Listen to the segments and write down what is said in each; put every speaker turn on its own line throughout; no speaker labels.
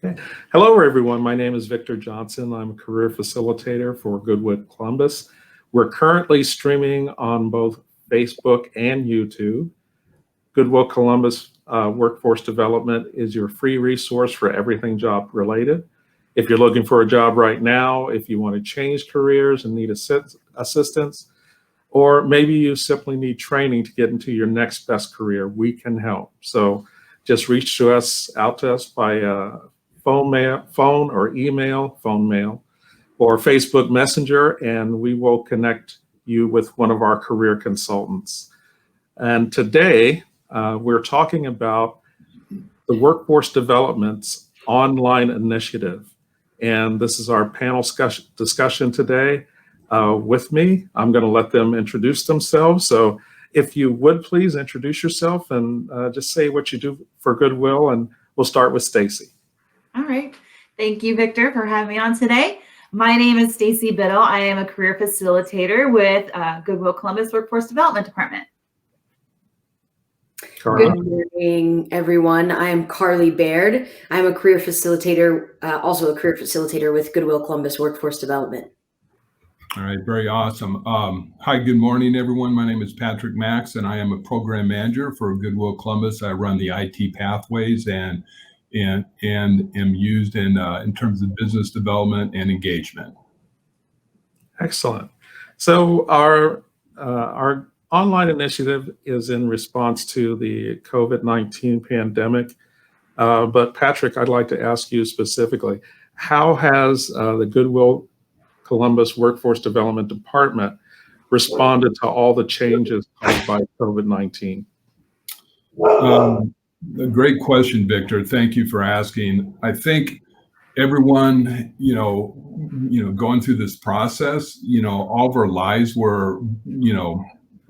Okay. Hello, everyone. My name is Victor Johnson. I'm a career facilitator for Goodwill Columbus. We're currently streaming on both Facebook and YouTube. Goodwill Columbus Workforce Development is your free resource for everything job related. If you're looking for a job right now, if you want to change careers and need assistance, or maybe you simply need training to get into your next best career, we can help. So just reach out to us by phone or email, phone mail, or Facebook Messenger, and we will connect you with one of our career consultants. And today, we're talking about the Workforce Development's online initiative. And this is our panel discussion today. With me, I'm going to let them introduce themselves. So if you would please introduce yourself and just say what you do for Goodwill, and we'll start with Stacy.
All right. Thank you, Victor, for having me on today. My name is Stacy Biddle. I am a career facilitator with Goodwill Columbus Workforce Development Department.
Carla.
Good morning, everyone. I am Carly Baird. I'm a career facilitator, also a career facilitator with Goodwill Columbus Workforce Development.
All right, very awesome. Hi, good morning, everyone. My name is Patrick Max, and I am a program manager for Goodwill Columbus. I run the IT pathways and am used in terms of business development and engagement.
Excellent. So our online initiative is in response to the COVID-19 pandemic. But Patrick, I'd like to ask you specifically, how has the Goodwill Columbus Workforce Development Department responded to all the changes caused by COVID-19?
A great question, Victor. Thank you for asking. I think everyone, going through this process, all of our lives were,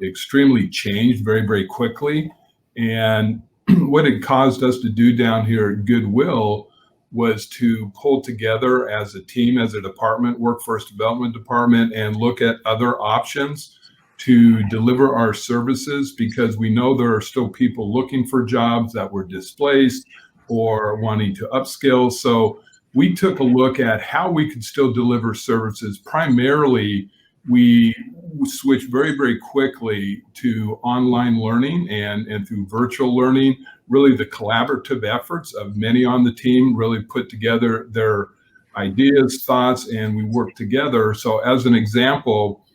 extremely changed very, very quickly. And what it caused us to do down here at Goodwill was to pull together as a team, as a department, Workforce Development Department, and look at other options to deliver our services, because we know there are still people looking for jobs that were displaced or wanting to upskill. So we took a look at how we could still deliver services. Primarily, we switched very, very quickly to online learning and through virtual learning. Really, the collaborative efforts of many on the team really put together their ideas, thoughts, and we worked together. So as an example,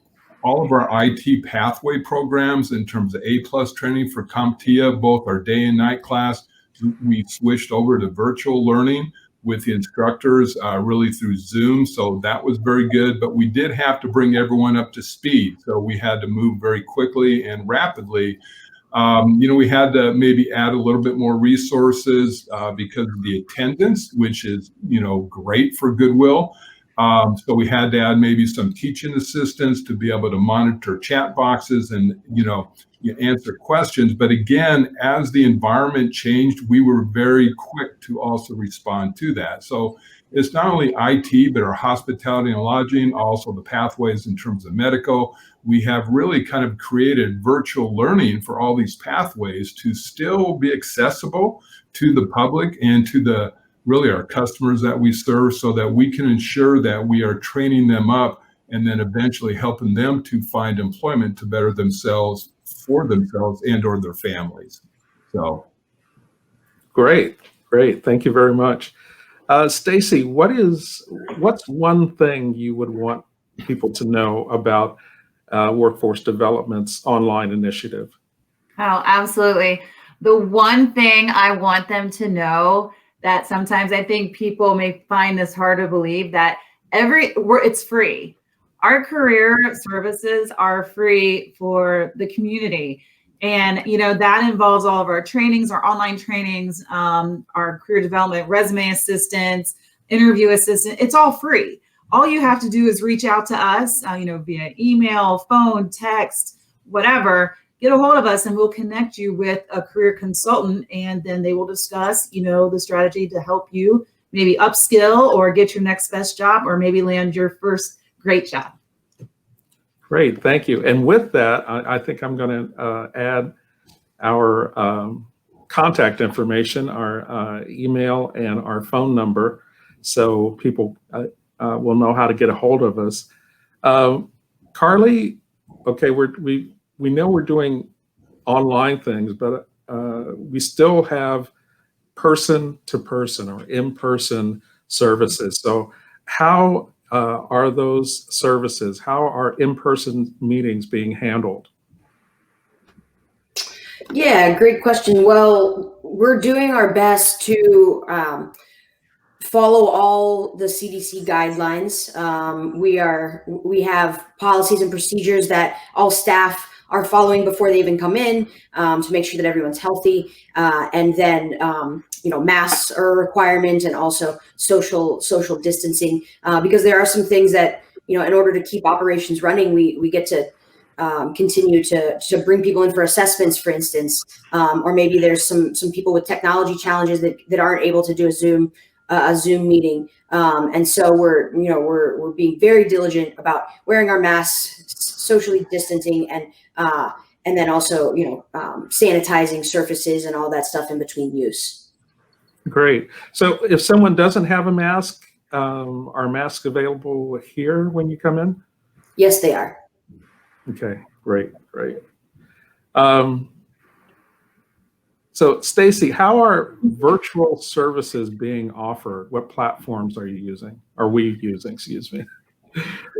all of our IT pathway programs in terms of A+ training for CompTIA, both our day and night class, we switched over to virtual learning with the instructors really through Zoom. So that was very good, but we did have to bring everyone up to speed. So we had to move very quickly and rapidly. We had to maybe add a little bit more resources because of the attendance, which is, great for Goodwill. So we had to add maybe some teaching assistants to be able to monitor chat boxes and, answer questions. But again, as the environment changed, we were very quick to also respond to that. So it's not only IT, but our hospitality and lodging, also the pathways in terms of medical. We have really kind of created virtual learning for all these pathways to still be accessible to the public and to really our customers that we serve, so that we can ensure that we are training them up and then eventually helping them to find employment to better themselves, for themselves and or their families. So
Great. Thank you very much. Stacy, what's one thing you would want people to know about Workforce Development's online initiative?
Oh, absolutely. The one thing I want them to know, that sometimes I think people may find this hard to believe, that it's free. Our career services are free for the community. And, that involves all of our trainings, our online trainings, our career development, resume assistance, interview assistant. It's all free. All you have to do is reach out to us, via email, phone, text, whatever. Get a hold of us and we'll connect you with a career consultant, and then they will discuss, the strategy to help you maybe upskill or get your next best job, or maybe land your first great job.
Great, thank you. And with that, I think I'm going to add our contact information, our email and our phone number, so people will know how to get a hold of us. Carly, okay, we know we're doing online things, but we still have person-to-person or in-person services. So how are those services? How are in-person meetings being handled?
Yeah, great question. Well, we're doing our best to follow all the CDC guidelines. We have policies and procedures that all staff are following before they even come in, to make sure that everyone's healthy. And then, masks are a requirement, and also social distancing, because there are some things that, in order to keep operations running, we get to continue to bring people in for assessments, for instance, or maybe there's some people with technology challenges that aren't able to do a Zoom meeting. And so we're being very diligent about wearing our masks, socially distancing, and then also, sanitizing surfaces and all that stuff in between use.
Great. So if someone doesn't have a mask, are masks available here when you come in?
Yes, they are.
Okay, great. So Stacy, how are virtual services being offered? What platforms are you using? Are we using, excuse me?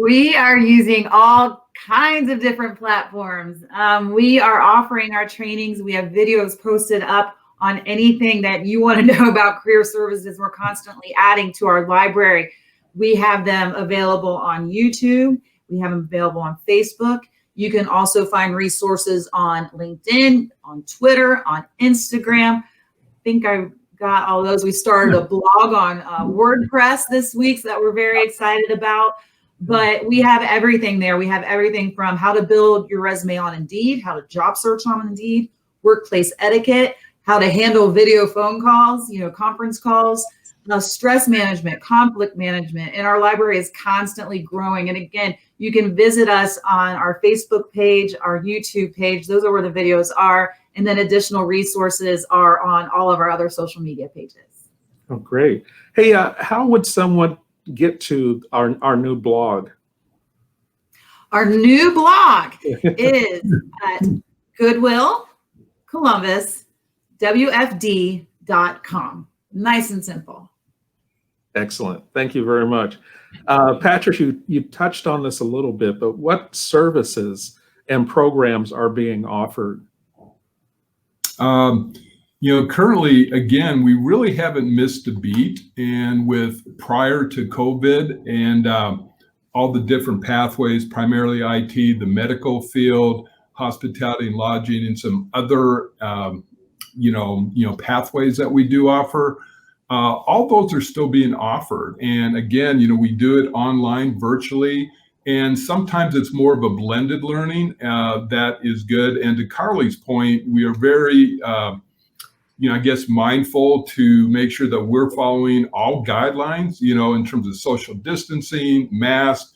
We are using all kinds of different platforms. We are offering our trainings. We have videos posted up on anything that you want to know about career services. We're constantly adding to our library. We have them available on YouTube. We have them available on Facebook. You can also find resources on LinkedIn, on Twitter, on Instagram. I think I got all those. We started a blog on WordPress this week that we're very excited about. But we have everything there. We have everything from how to build your resume on Indeed, how to job search on Indeed, workplace etiquette, how to handle video phone calls, conference calls, stress management, conflict management. And our library is constantly growing. And again, you can visit us on our Facebook page, our YouTube page. Those are where the videos are. And then additional resources are on all of our other social media pages.
Oh, great. Hey, how would someone get to our new blog?
Our new blog is at Goodwill Columbus WFD.com. Nice and simple.
Excellent. Thank you very much. Patrick, you touched on this a little bit, but what services and programs are being offered?
Currently, again, we really haven't missed a beat. And with prior to COVID and all the different pathways, primarily IT, the medical field, hospitality and lodging, and some other, pathways that we do offer, all those are still being offered. And again, we do it online, virtually. And sometimes it's more of a blended learning that is good. And to Carly's point, we are very, mindful to make sure that we're following all guidelines, in terms of social distancing, masks,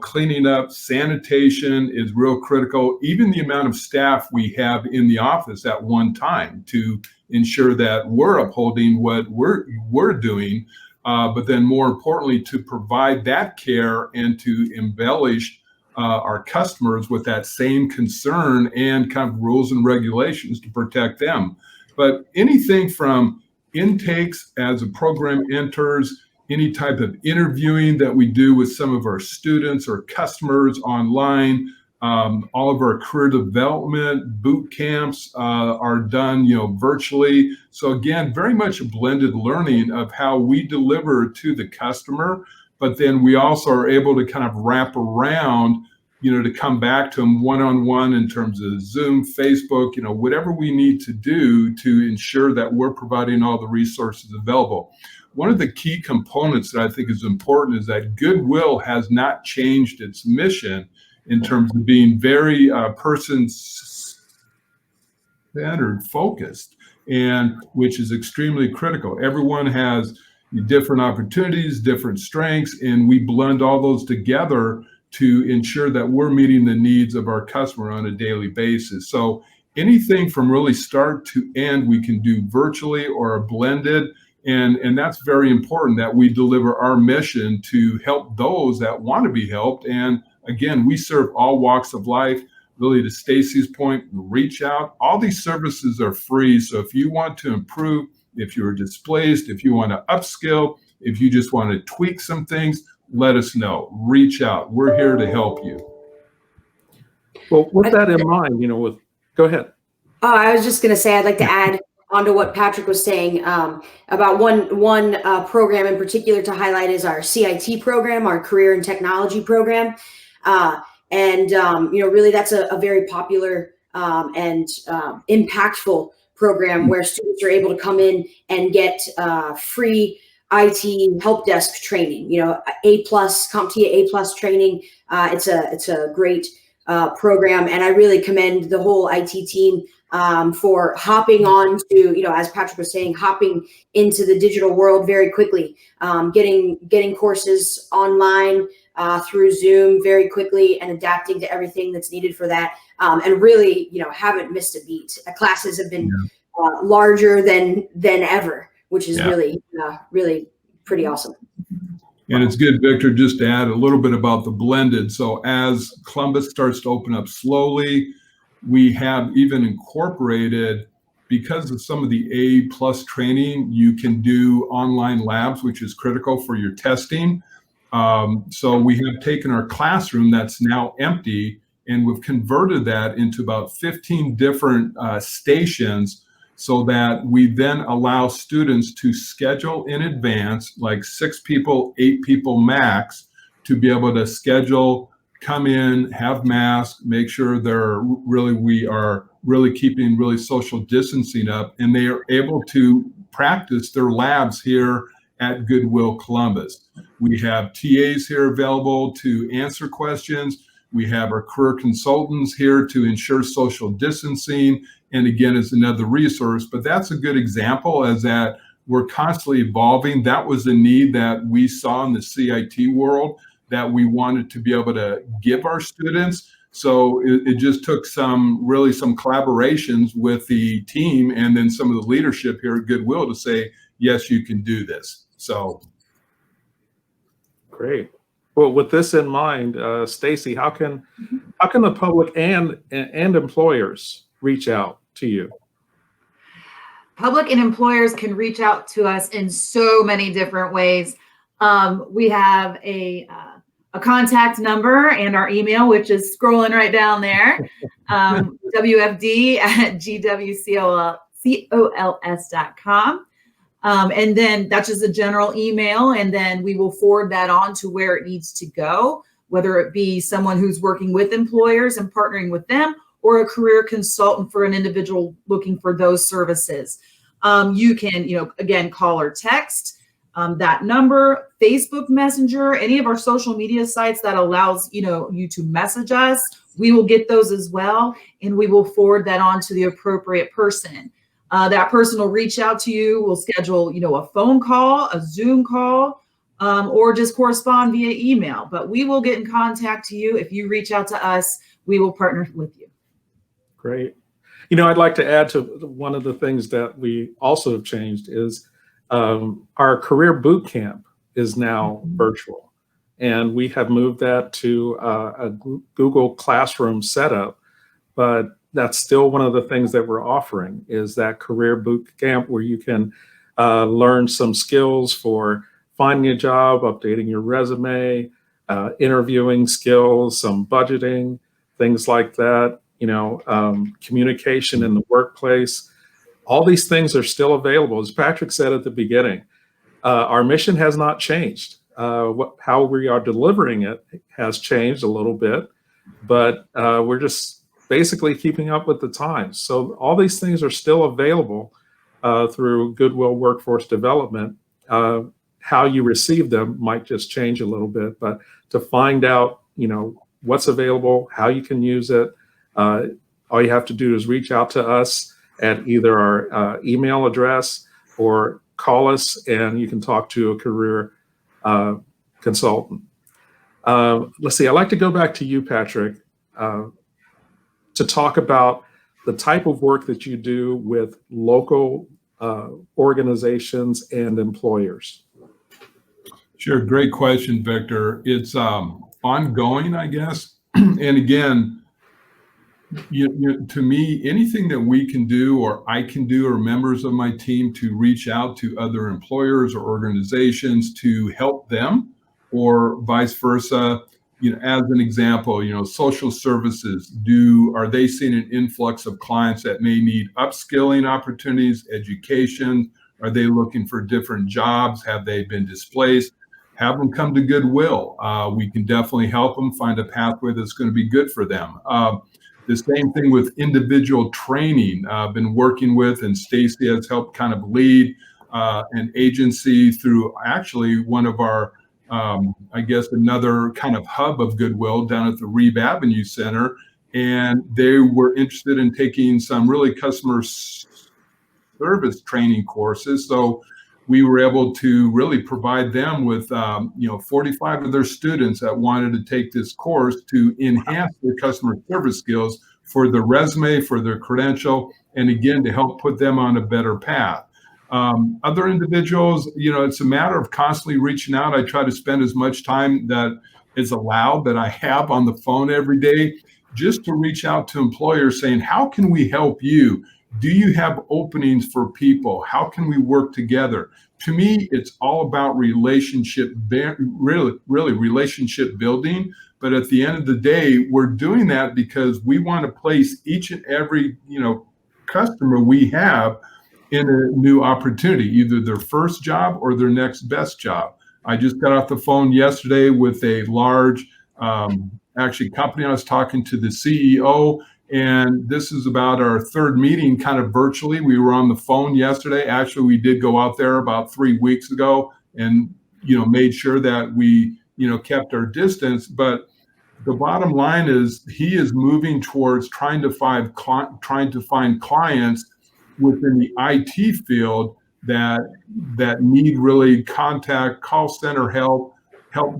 cleaning up, sanitation is real critical. Even the amount of staff we have in the office at one time to ensure that we're upholding what we're doing, but then more importantly, to provide that care and to embellish our customers with that same concern and kind of rules and regulations to protect them. But anything from intakes as a program enters, any type of interviewing that we do with some of our students or customers online, all of our career development boot camps are done, virtually. So again, very much a blended learning of how we deliver to the customer, but then we also are able to kind of wrap around, to come back to them one-on-one in terms of Zoom, Facebook, whatever we need to do to ensure that we're providing all the resources available. One of the key components that I think is important is that Goodwill has not changed its mission in terms of being very person-centered focused, and which is extremely critical. Everyone has different opportunities, different strengths, and we blend all those together to ensure that we're meeting the needs of our customer on a daily basis. So anything from really start to end, we can do virtually or blended. And that's very important that we deliver our mission to help those that want to be helped. And again, we serve all walks of life. Really, to Stacy's point, reach out. All these services are free. So if you want to improve, if you're displaced, if you want to upskill, if you just want to tweak some things, let us know. Reach out. We're here to help you.
Well, with that in mind, go ahead.
Oh, I was just going to say, I'd like to add onto what Patrick was saying about one program in particular to highlight is our CIT program, our Career and Technology program. Really that's a very popular and impactful program where students are able to come in and get free IT help desk training, A+, CompTIA A+ training. It's a great program, and I really commend the whole IT team for hopping on to, as Patrick was saying, hopping into the digital world very quickly, getting courses online through Zoom very quickly and adapting to everything that's needed for that. And really, haven't missed a beat. Classes have been larger than ever, which is really pretty awesome.
And it's good, Victor, just to add a little bit about the blended. So as Columbus starts to open up slowly, we have even incorporated, because of some of the A+ training, you can do online labs, which is critical for your testing. So we have taken our classroom that's now empty, and we've converted that into about 15 different stations, so that we then allow students to schedule in advance, like 6 people, 8 people max, to be able to schedule, come in, have masks, make sure we are really keeping really social distancing up, and they are able to practice their labs here at Goodwill Columbus. We have TAs here available to answer questions. We have our career consultants here to ensure social distancing, and again, it's another resource. But that's a good example, as that we're constantly evolving. That was a need that we saw in the CIT world that we wanted to be able to give our students. So it just took some collaborations with the team and then some of the leadership here at Goodwill to say, yes, you can do this. So
great. Well, with this in mind, Stacy, how can the public and employers reach out to you?
Public and employers can reach out to us in so many different ways. We have a contact number and our email, which is scrolling right down there, wfd@gwcols.com. And then that's just a general email, and then we will forward that on to where it needs to go, whether it be someone who's working with employers and partnering with them, or a career consultant for an individual looking for those services. You can, again, call or text that number, Facebook Messenger, any of our social media sites that allows, you to message us. We will get those as well, and we will forward that on to the appropriate person. That person will reach out to you. We'll schedule, a phone call, a Zoom call, or just correspond via email. But we will get in contact to you. If you reach out to us, we will partner with you.
Great. I'd like to add to one of the things that we also have changed is our career boot camp is now virtual, and we have moved that to a Google Classroom setup. But that's still one of the things that we're offering, is that career boot camp where you can learn some skills for finding a job, updating your resume, interviewing skills, some budgeting, things like that, communication in the workplace. All these things are still available. As Patrick said at the beginning, our mission has not changed. How we are delivering it has changed a little bit, but we're just basically keeping up with the times. So all these things are still available through Goodwill Workforce Development. How you receive them might just change a little bit, but to find out, what's available, how you can use it, all you have to do is reach out to us at either our email address or call us, and you can talk to a career consultant. Let's see, I'd like to go back to you, Patrick, to talk about the type of work that you do with local organizations and employers?
Sure, great question, Victor. It's ongoing, I guess. And again, to me, anything that we can do or I can do or members of my team to reach out to other employers or organizations to help them or vice versa. As an example, social services, are they seeing an influx of clients that may need upskilling opportunities, education? Are they looking for different jobs? Have they been displaced? Have them come to Goodwill. We can definitely help them find a pathway that's going to be good for them. The same thing with individual training. I've been working with, and Stacy has helped kind of lead an agency through actually one of our, I guess, another kind of hub of Goodwill down at the Reeve Avenue Center. And they were interested in taking some really customer service training courses. So we were able to really provide them with, 45 of their students that wanted to take this course to enhance their customer service skills for their resume, for their credential, and again, to help put them on a better path. Other individuals, it's a matter of constantly reaching out. I try to spend as much time that is allowed that I have on the phone every day, just to reach out to employers saying, how can we help you? Do you have openings for people? How can we work together? To me, it's all about relationship, really relationship building. But at the end of the day, we're doing that because we want to place each and every, customer we have in a new opportunity, either their first job or their next best job. I just got off the phone yesterday with a large, company. I was talking to the CEO. And this is about our third meeting kind of virtually. We were on the phone yesterday. Actually, we did go out there about 3 weeks ago and, made sure that we, kept our distance. But the bottom line is he is moving towards trying to find clients within the IT field that need really contact, call center help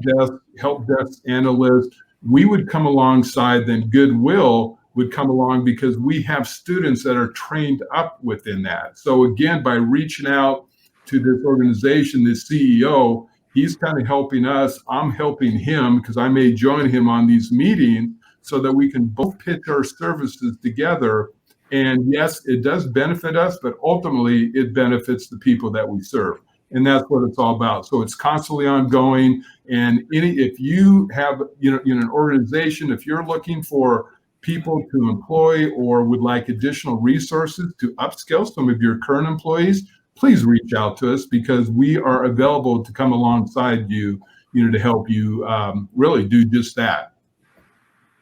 desk analysts. We would come alongside, then Goodwill would come along because we have students that are trained up within that. So again, by reaching out to this organization, this CEO, he's kind of helping us. I'm helping him because I may join him on these meetings so that we can both pitch our services together. And yes, it does benefit us, but ultimately it benefits the people that we serve. And that's what it's all about. So it's constantly ongoing. And if you have, in an organization, if you're looking for people to employ or would like additional resources to upskill some of your current employees, please reach out to us because we are available to come alongside you, to help you really do just that.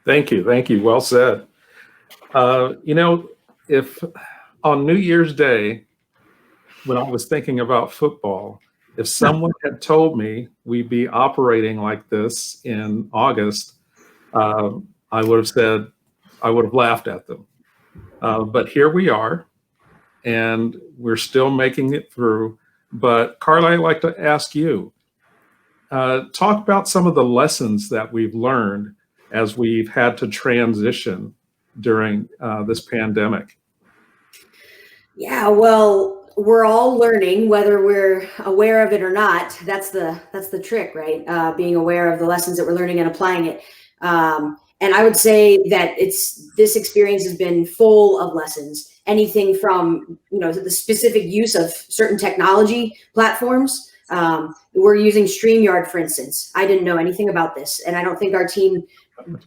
Thank you. Well said. If on New Year's Day, when I was thinking about football, if someone had told me we'd be operating like this in August, I would have laughed at them. But here we are, and we're still making it through. But Carla, I'd like to ask you, talk about some of the lessons that we've learned as we've had to transition during this pandemic.
Yeah, well, we're all learning, whether we're aware of it or not. That's the trick, right? Being aware of the lessons that we're learning and applying it. And I would say that this experience has been full of lessons. Anything from the specific use of certain technology platforms. We're using StreamYard, for instance. I didn't know anything about this, and I don't think our team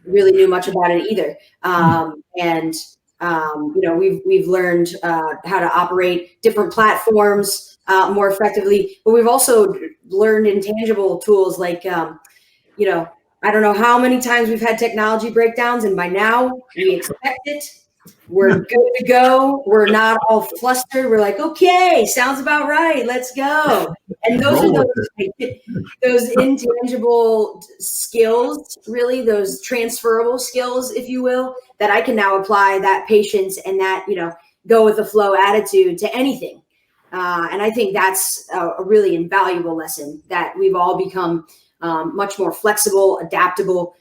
really knew much about it either. We've learned how to operate different platforms more effectively, but we've also learned intangible tools like I don't know how many times we've had technology breakdowns, and by now we expect it. We're good to go. We're not all flustered. We're like, okay, sounds about right. Let's go. And those are those intangible skills, really, those transferable skills, if you will, that I can now apply that patience and that, go with the flow attitude to anything. And I think that's a really invaluable lesson, that we've all become much more flexible, adaptable.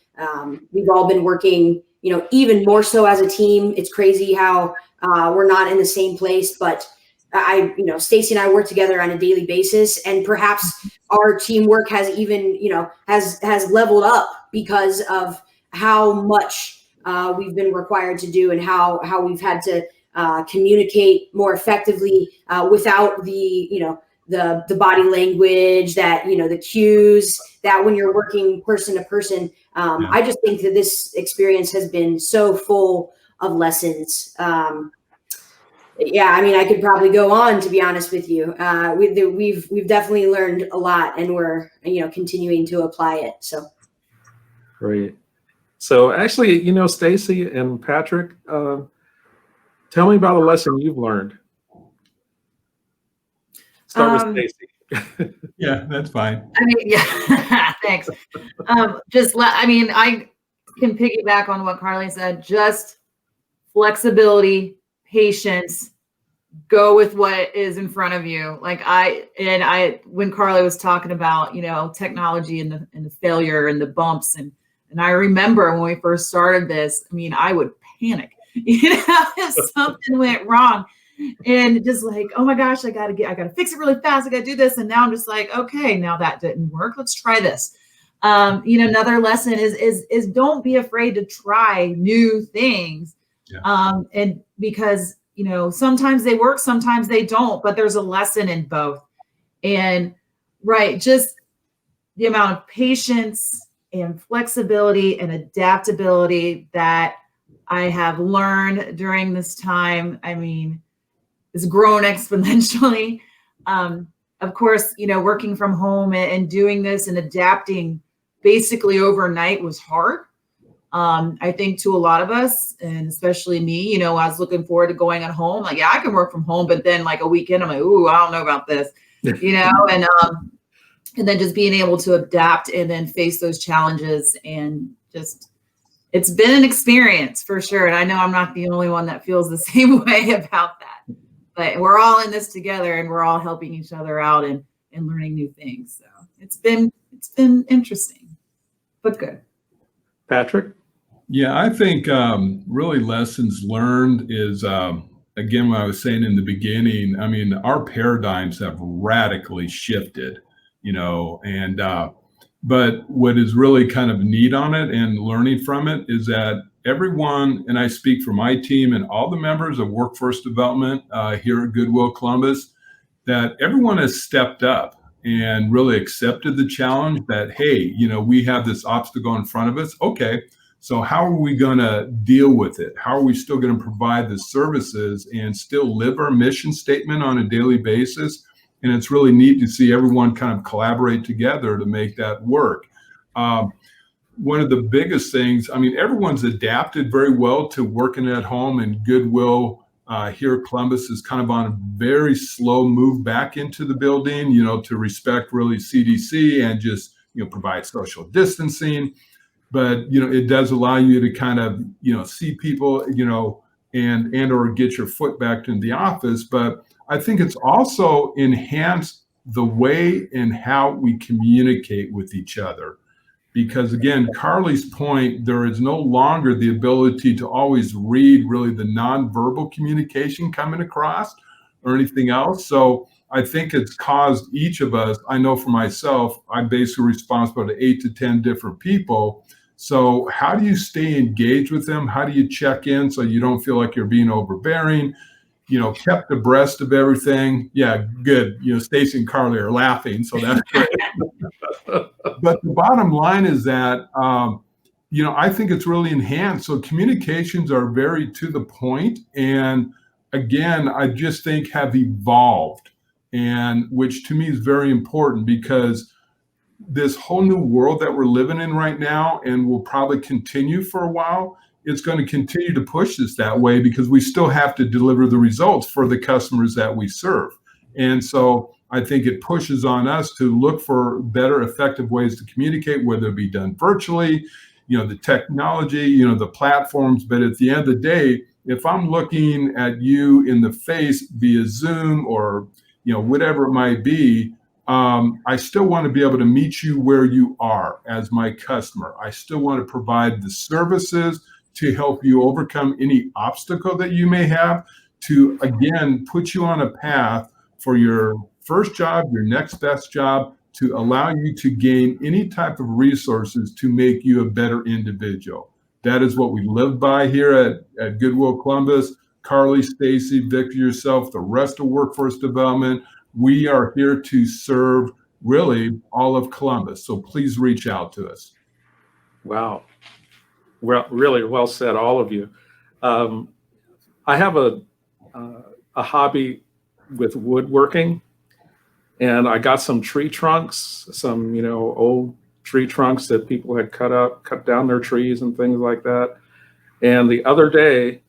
We've all been working, even more so as a team. It's crazy how We're not in the same place, but Stacy and I work together on a daily basis, and perhaps our teamwork has even, has leveled up because of how much we've been required to do, and how we've had to communicate more effectively without the body language, that, the cues, that when you're working person to person. I just think that this experience has been so full of lessons. I could probably go on, to be honest with you. We've definitely learned a lot, and we're, continuing to apply it. So
Great. So actually, Stacy and Patrick, tell me about a lesson you've learned. Start with Stacy.
Yeah, that's fine.
Thanks. I can piggyback on what Carly said. Just flexibility, patience, go with what is in front of you. When Carly was talking about, technology and the failure and the bumps, and I remember when we first started this, I would panic, if something went wrong, and just like, oh my gosh, I gotta fix it really fast. I gotta do this. And now I'm just like, okay, now that didn't work. Let's try this. Another lesson is don't be afraid to try new things. Yeah. And because, sometimes they work, sometimes they don't, but there's a lesson in both. And just the amount of patience and flexibility and adaptability that I have learned during this time, it's grown exponentially. Of course, working from home and doing this and adapting basically overnight was hard. I think to a lot of us, and especially me, I was looking forward to going at home. Like, yeah, I can work from home, but then like a weekend, I'm like, ooh, I don't know about this, and then just being able to adapt and then face those challenges, and just, it's been an experience for sure. And I know I'm not the only one that feels the same way about that, but we're all in this together, and we're all helping each other out and learning new things. So it's been interesting, but good.
Patrick?
Yeah, I think really lessons learned is, again, what I was saying in the beginning, our paradigms have radically shifted, but what is really kind of neat on it and learning from it is that everyone, and I speak for my team and all the members of workforce development here at Goodwill Columbus, that everyone has stepped up and really accepted the challenge that, hey, we have this obstacle in front of us. Okay, so how are we going to deal with it? How are we still going to provide the services and still live our mission statement on a daily basis? And it's really neat to see everyone kind of collaborate together to make that work. One of the biggest things, everyone's adapted very well to working at home, and Goodwill here at Columbus is kind of on a very slow move back into the building, to respect really CDC and just, provide social distancing. But, it does allow you to kind of, see people, and or get your foot back in the office. But I think it's also enhanced the way and how we communicate with each other. Because again, Carly's point, there is no longer the ability to always read really the nonverbal communication coming across or anything else. So I think it's caused each of us, I know for myself, I'm basically responsible to 8 to 10 different people. So how do you stay engaged with them? How do you check in so you don't feel like you're being overbearing? Kept abreast of everything. Yeah, good. Stacy and Carly are laughing, so that's great. But the bottom line is that, I think it's really enhanced. So communications are very to the point, and again, I just think have evolved, and which to me is very important, because this whole new world that we're living in right now, and will probably continue for a while, it's going to continue to push us that way, because we still have to deliver the results for the customers that we serve. And so I think it pushes on us to look for better, effective ways to communicate, whether it be done virtually, the technology, the platforms. But at the end of the day, if I'm looking at you in the face via Zoom or, whatever it might be, I still want to be able to meet you where you are as my customer. I still want to provide the services to help you overcome any obstacle that you may have, to again put you on a path for your first job, your next best job, to allow you to gain any type of resources to make you a better individual. That is what we live by here at Goodwill Columbus. Carly, Stacy, Victor, yourself, the rest of Workforce Development, we are here to serve really all of Columbus. So please reach out to us.
Wow. Well, really well said, all of you. I have a hobby with woodworking, and I got some tree trunks, some old tree trunks that people had cut down their trees and things like that. And the other day,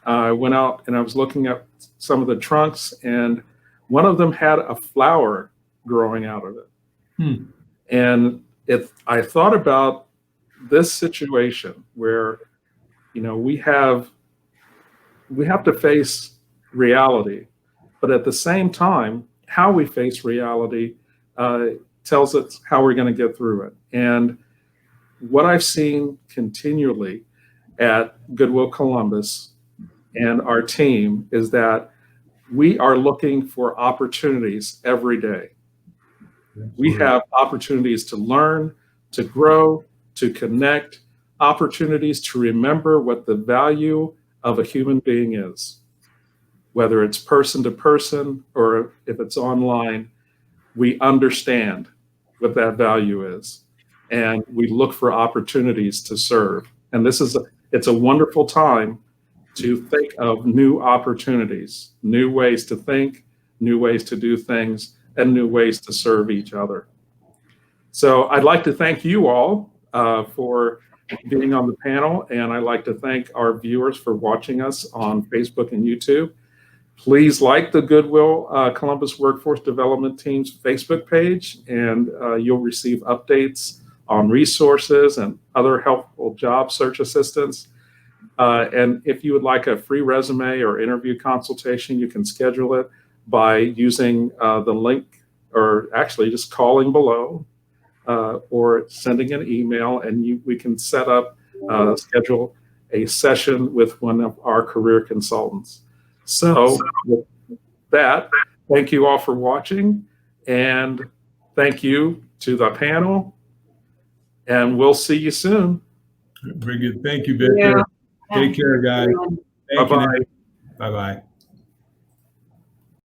I went out and I was looking at some of the trunks, and one of them had a flower growing out of it. And I thought about this situation where, we have to face reality, but at the same time, how we face reality tells us how we're going to get through it. And what I've seen continually at Goodwill Columbus and our team is that we are looking for opportunities every day. We have opportunities to learn, to grow, to connect, opportunities to remember what the value of a human being is. Whether it's person to person or if it's online, we understand what that value is. And we look for opportunities to serve. And it's a wonderful time to think of new opportunities, new ways to think, new ways to do things, and new ways to serve each other. So I'd like to thank you all for being on the panel, and I'd like to thank our viewers for watching us on Facebook and YouTube. Please like the Goodwill Columbus Workforce Development Team's Facebook page, and you'll receive updates on resources and other helpful job search assistance. And if you would like a free resume or interview consultation, you can schedule it by using the link, or actually just calling below, or sending an email, and we can schedule a session with one of our career consultants. So with that, thank you all for watching, and thank you to the panel, and we'll see you soon.
Very good. Thank you, Victor.
Yeah.
Take care, guys. Thank
Bye-bye.
you. Bye-bye.